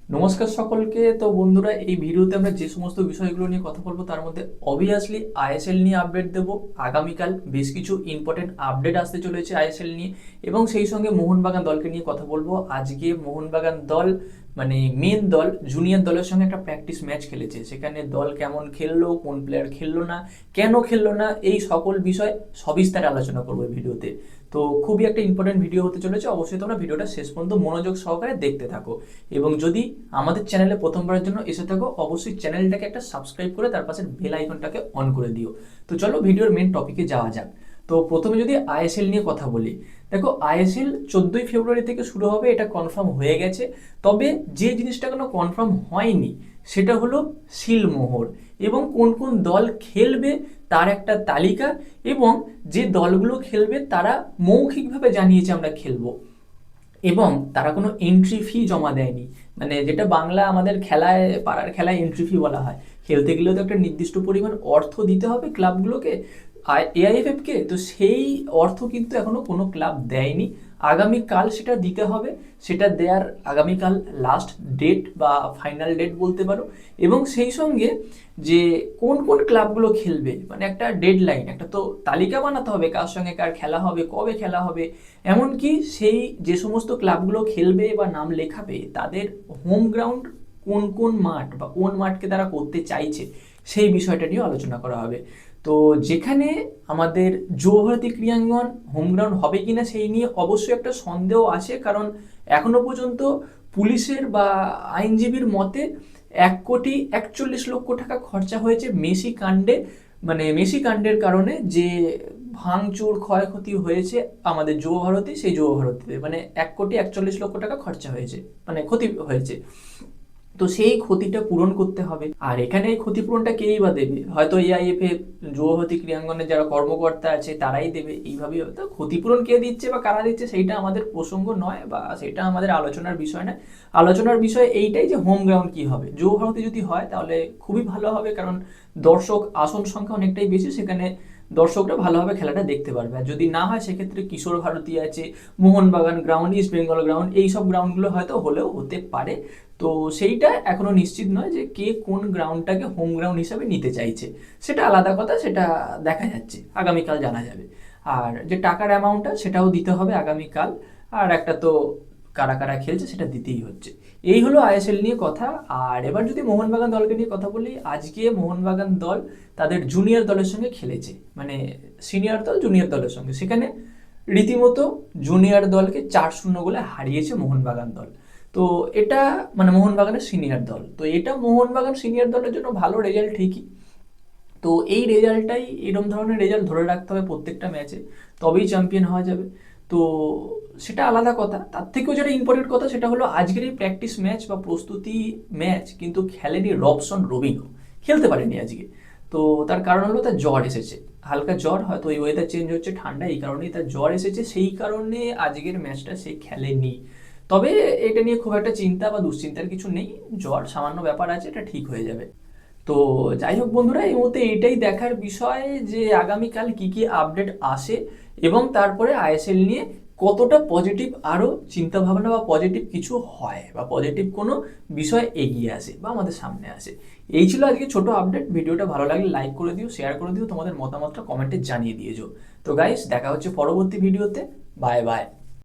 নমস্কার সকলকে। তো বন্ধুরা, এই ভিডিওতে আমরা যে সমস্ত বিষয়গুলো নিয়ে কথা বলবো তার মধ্যে অবভিয়াসলি আইএসএল নিয়ে আপডেট দেবো। আগামীকাল বেশ কিছু ইম্পর্টেন্ট আপডেট আসতে চলেছে আইএসএল নিয়ে, এবং সেই সঙ্গে মোহনবাগান দলকে নিয়ে কথা বলবো। আজকে মোহনবাগান দল মানে মেন দল জুনিয়র দলের সঙ্গে একটা প্র্যাকটিস ম্যাচ খেলেছে। সেখানে দল কেমন খেললো, কোন প্লেয়ার খেললো না, কেন খেললো না, এই সকল বিষয় সবিস্তারে আলোচনা করবো এই ভিডিওতে। তো খুবই একটা ইম্পর্টেন্ট ভিডিও হতে চলেছে, অবশ্যই তোমরা ভিডিওটা শেষ পর্যন্ত মনোযোগ সহকারে দেখতে থাকো। এবং যদি আমাদের চ্যানেলে প্রথমবারের জন্য এসে থাকো, অবশ্যই চ্যানেলটাকে একটা সাবস্ক্রাইব করে তার পাশে বেল আইকনটাকে অন করে দিও। তো চলো ভিডিওর মেন টপিকে যাওয়া যাক। তো প্রথমে যদি আইএসএল নিয়ে কথা বলি, দেখো আইএসএল 14ই ফেব্রুয়ারি থেকে শুরু হবে, এটা কনফার্ম হয়ে গেছে। তবে যে জিনিসটা কোনো কনফার্ম হয়নি সেটা হলো সিলমোহর, এবং কোন কোন দল খেলবে তার একটা তালিকা, এবং যে দলগুলো খেলবে তারা মৌখিকভাবে জানিয়েছে আমরা খেলবো, এবং তারা কোনো এন্ট্রি ফি জমা দেয়নি। মানে যেটা বাংলা আমাদের খেলায়, পাড়ার খেলায় এন্ট্রি ফি বলা হয়। খেলতে গেলেও তো একটা নির্দিষ্ট পরিমাণ অর্থ দিতে হবে ক্লাবগুলোকে, এআইএফএফকে। তো সেই অর্থ কিন্তু এখনো কোনো ক্লাব দেয়নি। আগামীকাল সেটা দিতে হবে। সেটা দেওয়ার আগামীকাল লাস্ট ডেট বা ফাইনাল ডেট বলতে পারো। এবং সেই সঙ্গে যে কোন কোন ক্লাবগুলো খেলবে, মানে একটা ডেডলাইন, একটা তো তালিকা বানাতে হবে কার সঙ্গে কার খেলা হবে, কবে খেলা হবে। এমনকি সেই যে সমস্ত ক্লাবগুলো খেলবে বা নাম লেখাবে তাদের হোম গ্রাউন্ড কোন কোন মাঠ বা কোন মাঠকে তারা করতে চাইছে, সেই বিষয়টা নিয়ে আলোচনা করা হবে। তো যেখানে আমাদের যুবভারতী ক্রীড়াঙ্গন হোম গ্রাউন্ড হবে কিনা সেই নিয়ে অবশ্যই একটা সন্দেহ আছে, কারণ এখনো পর্যন্ত পুলিশের বা আইনজীবীর মতে 1,41,00,000 টাকা খরচা হয়েছে মেসি কাণ্ডে। মানে মেসি কাণ্ডের কারণে যে ভাঙচুর ক্ষয়ক্ষতি হয়েছে আমাদের যুবভারতী, সেই যুবভারতীতে মানে 1,41,00,000 টাকা খরচা হয়েছে, মানে ক্ষতি হয়েছে। তো সেই ক্ষতিটা পূরণ করতে হবে। আর এখানে এই ক্ষতিপূরণটা কেই বা দেবে? হয়তো এআইএফএফ, যুবভারতী ক্রীড়াঙ্গনের যারা কর্মকর্তা আছে তারাই দেবে, এইভাবেই হয়তো। ক্ষতিপূরণ কে দিচ্ছে বা কারা দিচ্ছে সেইটা আমাদের প্রসঙ্গ নয়, বা সেটা আমাদের আলোচনার বিষয় নয়। আলোচনার বিষয় এইটাই যে হোম গ্রাউন্ড কি হবে। যুবভারতী যদি হয় তাহলে খুবই ভালো হবে, কারণ দর্শক আসন সংখ্যা অনেকটাই বেশি, সেখানে দর্শকরা ভালোভাবে খেলাটা দেখতে পারবে। আর যদি না হয় সেক্ষেত্রে কিশোর ভারতী আছে, Mohun Bagan ground, east Bengal ground, এইসব গ্রাউন্ডগুলো হয়তো হলেও হতে পারে। তো সেইটা এখনো নিশ্চিত নয় যে কে কোন গ্রাউন্ডটাকে হোম গ্রাউন্ড হিসাবে নিতে চাইছে। সেটা আলাদা কথা, সেটা দেখা যাচ্ছে, আগামীকাল জানা যাবে। আর যে টাকার অ্যামাউন্টটা সেটাও দিতে হবে আগামীকাল। আর একটা তো কারা কারা খেলছে সেটা দিতেই হচ্ছে। এই হলো আইএসএল নিয়ে কথা। আর এবার যদি মোহনবাগান দলকে নিয়ে কথা বলি, আজকে মোহনবাগান দল তাদের জুনিয়র দলের সঙ্গে খেলেছে, মানে সিনিয়র দল জুনিয়র দলের সঙ্গে। সেখানে রীতিমতো জুনিয়র দলকে 4-0 গোলে হারিয়েছে মোহনবাগান দল। তো এটা মানে মোহনবাগানের সিনিয়র দল, তো এটা মোহনবাগান সিনিয়র দলের জন্য ভালো রেজাল্ট ঠিকই। তো এই রেজাল্টটাই, এরকম ধরনের রেজাল্ট ধরে রাখতে হবে প্রত্যেকটা ম্যাচে, তবেই চ্যাম্পিয়ন হওয়া যাবে। তো সেটা আলাদা কথা। তার থেকেও যেটা ইম্পর্টেন্ট কথা সেটা হলো আজকের এই প্র্যাকটিস ম্যাচ বা প্রস্তুতি ম্যাচ কিন্তু খেলেনি রবসন রবিনো, খেলতে পারেনি আজকে। তো তার কারণ হলো তার জ্বর এসেছে, হালকা জ্বর, হয়তো ওই ওয়েদার চেঞ্জ হচ্ছে, ঠান্ডা, এই কারণেই তার জ্বর এসেছে, সেই কারণে আজকের ম্যাচটা সে খেলেনি। তবে এটা নিয়ে খুব একটা চিন্তা বা দুশ্চিন্তার কিছু নেই, জ্বর সামান্য ব্যাপার আছে, এটা ঠিক হয়ে যাবে। তো যাই হোক বন্ধুরা, এই মুহূর্তে এটাই দেখার বিষয় যে আগামীকাল কি কি আপডেট আসে, এবং তারপরে আইএসএল নিয়ে কতটা পজিটিভ আরও চিন্তাভাবনা বা পজিটিভ কিছু হয়, বা পজিটিভ কোনো বিষয় এগিয়ে আসে বা আমাদের সামনে আসে। এই ছিল আজকে ছোট আপডেট। ভিডিওটা ভালো লাগলে লাইক করে দিও, শেয়ার করে দিও, তোমাদের মতামতটা কমেন্টে জানিয়ে দিয়েছো। তো গাইস, দেখা হচ্ছে পরবর্তী ভিডিওতে। Bye bye.